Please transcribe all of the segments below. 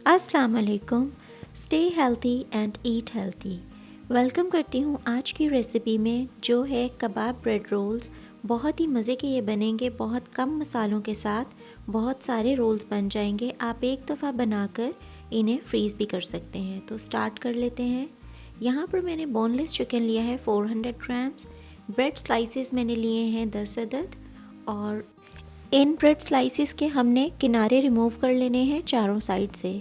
अस्सलाम वालेकुम। Stay healthy and eat healthy. Welcome करती हूँ आज की रेसिपी में, जो है कबाब ब्रेड रोल्स। बहुत ही मज़े के ये बनेंगे, बहुत कम मसालों के साथ बहुत सारे रोल्स बन जाएंगे। आप एक दफ़ा बनाकर इन्हें फ्रीज़ भी कर सकते हैं। तो स्टार्ट कर लेते हैं। यहाँ पर मैंने बोनलेस चिकन लिया है 400 ग्राम्स। ब्रेड स्लाइसेस मैंने लिए हैं 10 अदद, और इन ब्रेड स्लाइसेस के हमने किनारे रिमूव कर लेने हैं चारों साइड से।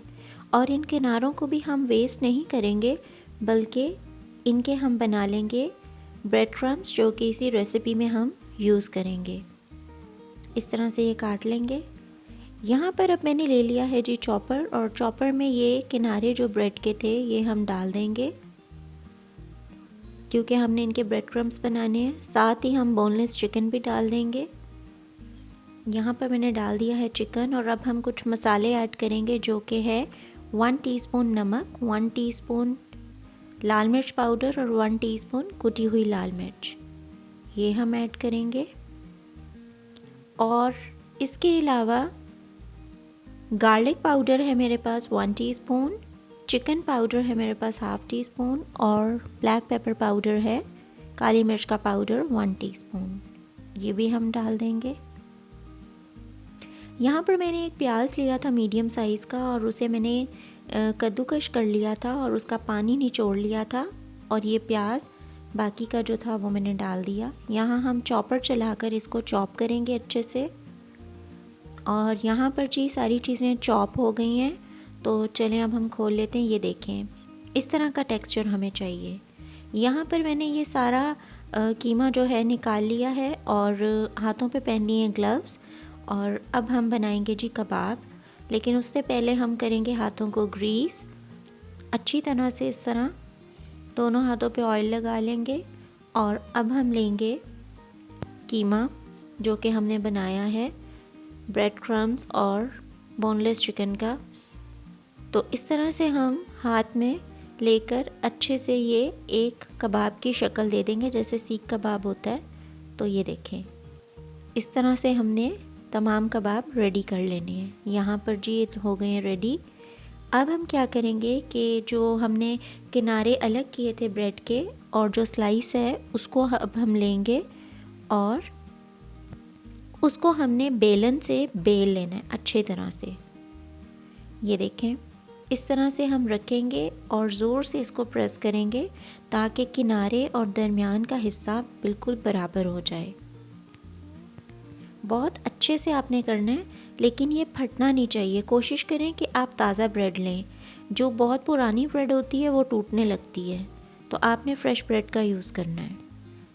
और इन किनारों को भी हम वेस्ट नहीं करेंगे, बल्कि इनके हम बना लेंगे ब्रेड क्रम्स, जो कि इसी रेसिपी में हम यूज़ करेंगे। इस तरह से ये काट लेंगे। यहाँ पर अब मैंने ले लिया है जी चॉपर, और चॉपर में ये किनारे जो ब्रेड के थे ये हम डाल देंगे, क्योंकि हमने इनके ब्रेड क्रम्स बनाने हैं। साथ ही हम बोनलेस चिकन भी डाल देंगे। यहाँ पर मैंने डाल दिया है चिकन, और अब हम कुछ मसाले ऐड करेंगे, जो कि है 1 टीस्पून नमक, 1 टीस्पून लाल मिर्च पाउडर और 1 टीस्पून कुटी हुई लाल मिर्च, ये हम ऐड करेंगे। और इसके अलावा गार्लिक पाउडर है मेरे पास 1 टीस्पून, चिकन पाउडर है मेरे पास हाफ़ टी स्पून, और ब्लैक पेपर पाउडर है, काली मिर्च का पाउडर 1 टीस्पून, ये भी हम डाल देंगे। यहाँ पर मैंने एक प्याज लिया था मीडियम साइज़ का, और उसे मैंने कद्दूकश कर लिया था और उसका पानी निचोड़ लिया था, और ये प्याज बाकी का जो था वो मैंने डाल दिया। यहाँ हम चॉपर चलाकर इसको चॉप करेंगे अच्छे से। और यहाँ पर जी सारी चीज़ें चॉप हो गई हैं, तो चलें अब हम खोल लेते हैं। ये देखें, इस तरह का टेक्सचर हमें चाहिए। यहाँ पर मैंने ये सारा कीमा जो है निकाल लिया है, और हाथों पे पहन लिए हैं ग्लव्स। और अब हम बनाएंगे जी कबाब, लेकिन उससे पहले हम करेंगे हाथों को ग्रीस अच्छी तरह से। इस तरह दोनों हाथों पे ऑयल लगा लेंगे, और अब हम लेंगे कीमा जो कि हमने बनाया है ब्रेड क्रम्स और बोनलेस चिकन का। तो इस तरह से हम हाथ में लेकर अच्छे से ये एक कबाब की शक्ल दे देंगे, जैसे सीख कबाब होता है। तो ये देखें, इस तरह से हमने तमाम कबाब रेडी कर लेने हैं। यहाँ पर जी हो गए हैं रेडी। अब हम क्या करेंगे कि जो हमने किनारे अलग किए थे ब्रेड के, और जो स्लाइस है उसको अब हम लेंगे, और उसको हमने बेलन से बेल लेना है अच्छे तरह से। ये देखें, इस तरह से हम रखेंगे और ज़ोर से इसको प्रेस करेंगे, ताकि किनारे और दरमियान का हिस्सा बिल्कुल बराबर हो जाए। बहुत अच्छे से आपने करना है, लेकिन ये फटना नहीं चाहिए। कोशिश करें कि आप ताज़ा ब्रेड लें। जो बहुत पुरानी ब्रेड होती है वो टूटने लगती है, तो आपने फ्रेश ब्रेड का यूज़ करना है।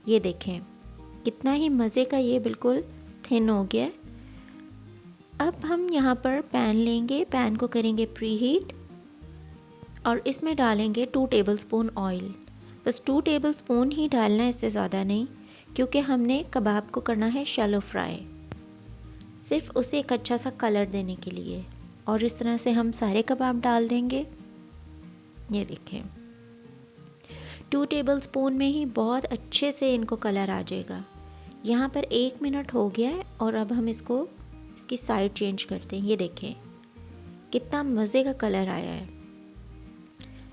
ये देखें, कितना ही मज़े का ये बिल्कुल थिन हो गया है। अब हम यहाँ पर पैन लेंगे, पैन को करेंगे प्री हीट, और इसमें डालेंगे 2 टेबलस्पून ऑयल। बस 2 टेबलस्पून ही डालना है, इससे ज़्यादा नहीं, क्योंकि हमने कबाब को करना है शैलो फ्राई, सिर्फ उसे एक अच्छा सा कलर देने के लिए। और इस तरह से हम सारे कबाब डाल देंगे। ये देखें, 2 टेबलस्पून में ही बहुत अच्छे से इनको कलर आ जाएगा। यहाँ पर 1 मिनट हो गया है, और अब हम इसकी साइड चेंज करते हैं। ये देखें, कितना मज़े का कलर आया है।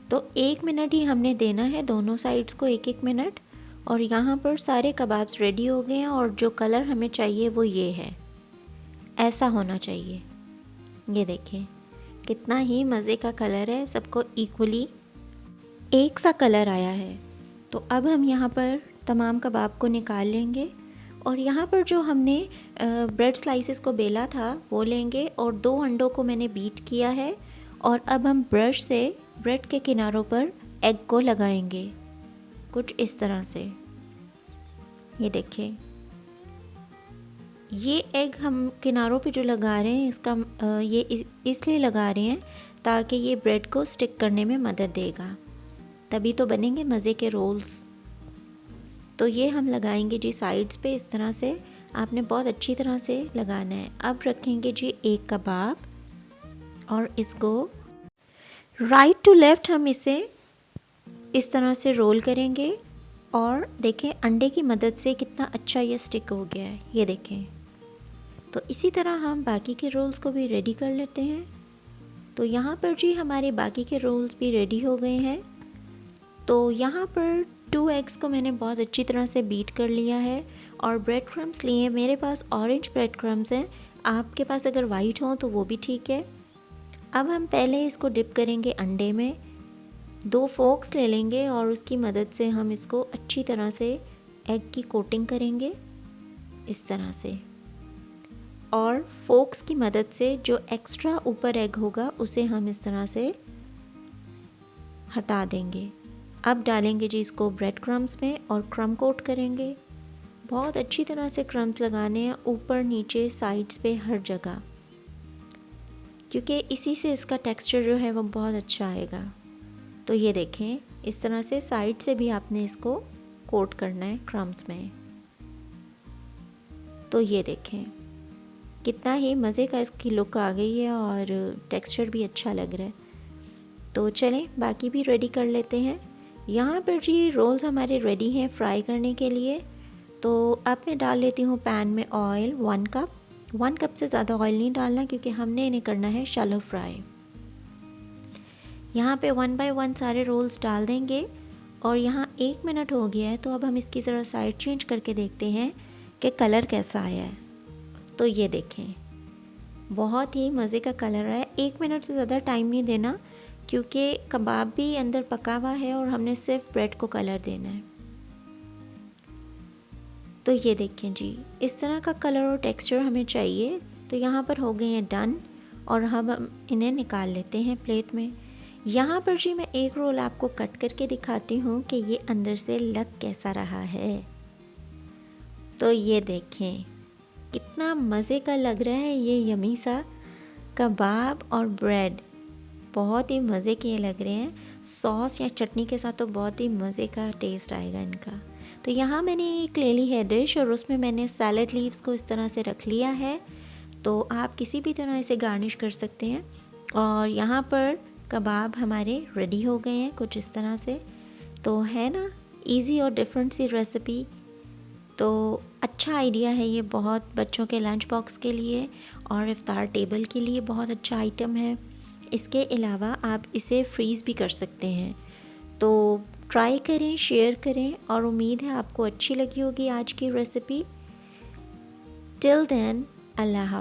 तो 1 मिनट ही हमने देना है, दोनों साइड्स को 1-1 मिनट। और यहाँ पर सारे कबाब्स रेडी हो गए हैं, और जो कलर हमें चाहिए वो ये है, ऐसा होना चाहिए। ये देखें, कितना ही मज़े का कलर है, सबको इक्वली एक सा कलर आया है। तो अब हम यहाँ पर तमाम कबाब को निकाल लेंगे, और यहाँ पर जो हमने ब्रेड स्लाइसेस को बेला था वो लेंगे, और 2 अंडों को मैंने बीट किया है। और अब हम ब्रश से ब्रेड के किनारों पर एग को लगाएंगे, कुछ इस तरह से। ये देखें, ये एग हम किनारों पे जो लगा रहे हैं, इसका ये इसलिए लगा रहे हैं ताकि ये ब्रेड को स्टिक करने में मदद देगा, तभी तो बनेंगे मज़े के रोल्स। तो ये हम लगाएंगे जी साइड्स पे, इस तरह से आपने बहुत अच्छी तरह से लगाना है। अब रखेंगे जी एक कबाब, और इसको राइट टू लेफ़्ट हम इसे इस तरह से रोल करेंगे, और देखें अंडे की मदद से कितना अच्छा ये स्टिक हो गया है। ये देखें, तो इसी तरह हम बाकी के रोल्स को भी रेडी कर लेते हैं। तो यहाँ पर जी हमारे बाकी के रोल्स भी रेडी हो गए हैं। तो यहाँ पर 2 एग्स को मैंने बहुत अच्छी तरह से बीट कर लिया है और ब्रेड क्रम्स लिए। मेरे पास ऑरेंज ब्रेड क्रम्स हैं, आपके पास अगर वाइट हो तो वो भी ठीक है। अब हम पहले इसको डिप करेंगे अंडे में। 2 फोक्स ले लेंगे और उसकी मदद से हम इसको अच्छी तरह से एग की कोटिंग करेंगे इस तरह से, और फोक्स की मदद से जो एक्स्ट्रा ऊपर एग होगा उसे हम इस तरह से हटा देंगे। अब डालेंगे जी इसको ब्रेड क्रम्स में और क्रम कोट करेंगे। बहुत अच्छी तरह से क्रम्स लगाने हैं ऊपर नीचे साइड्स पे हर जगह, क्योंकि इसी से इसका टेक्सचर जो है वो बहुत अच्छा आएगा। तो ये देखें इस तरह से साइड से भी आपने इसको कोट करना है क्रम्स में। तो ये देखें कितना ही मज़े का इसकी लुक आ गई है और टेक्सचर भी अच्छा लग रहा है। तो चलें बाकी भी रेडी कर लेते हैं। यहाँ पर जी रोल्स हमारे रेडी हैं फ्राई करने के लिए। तो अब मैं डाल लेती हूँ पैन में ऑयल 1 कप। 1 कप से ज़्यादा ऑयल नहीं डालना क्योंकि हमने इन्हें करना है शैलो फ्राई। यहाँ पे 1 बाय 1 सारे रोल्स डाल देंगे और यहाँ 1 मिनट हो गया है। तो अब हम इसकी ज़रा साइड चेंज करके देखते हैं कि कलर कैसा आया है। तो ये देखें बहुत ही मज़े का कलर आया। 1 मिनट से ज़्यादा टाइम नहीं देना क्योंकि कबाब भी अंदर पका हुआ है और हमने सिर्फ ब्रेड को कलर देना है। तो ये देखें जी इस तरह का कलर और टेक्सचर हमें चाहिए। तो यहाँ पर हो गए हैं डन और हम इन्हें निकाल लेते हैं प्लेट में। यहाँ पर जी मैं एक रोल आपको कट करके दिखाती हूँ कि ये अंदर से लग कैसा रहा है। तो ये देखें कितना मज़े का लग रहा है ये यमी सा कबाब और ब्रेड, बहुत ही मज़े के लग रहे हैं। सॉस या चटनी के साथ तो बहुत ही मज़े का टेस्ट आएगा इनका। तो यहाँ मैंने एक ले ली है डिश और उसमें मैंने सैलड लीव्स को इस तरह से रख लिया है। तो आप किसी भी तरह इसे गार्निश कर सकते हैं। और यहाँ पर कबाब हमारे रेडी हो गए हैं कुछ इस तरह से। तो है ना इजी और डिफरेंट सी रेसिपी। तो अच्छा आइडिया है ये, बहुत बच्चों के लंच बॉक्स के लिए और इफ्तार टेबल के लिए बहुत अच्छा आइटम है। इसके अलावा आप इसे फ्रीज़ भी कर सकते हैं। तो ट्राई करें, शेयर करें और उम्मीद है आपको अच्छी लगी होगी आज की रेसिपी। टिल देन अल्लाह हाफ़िज़।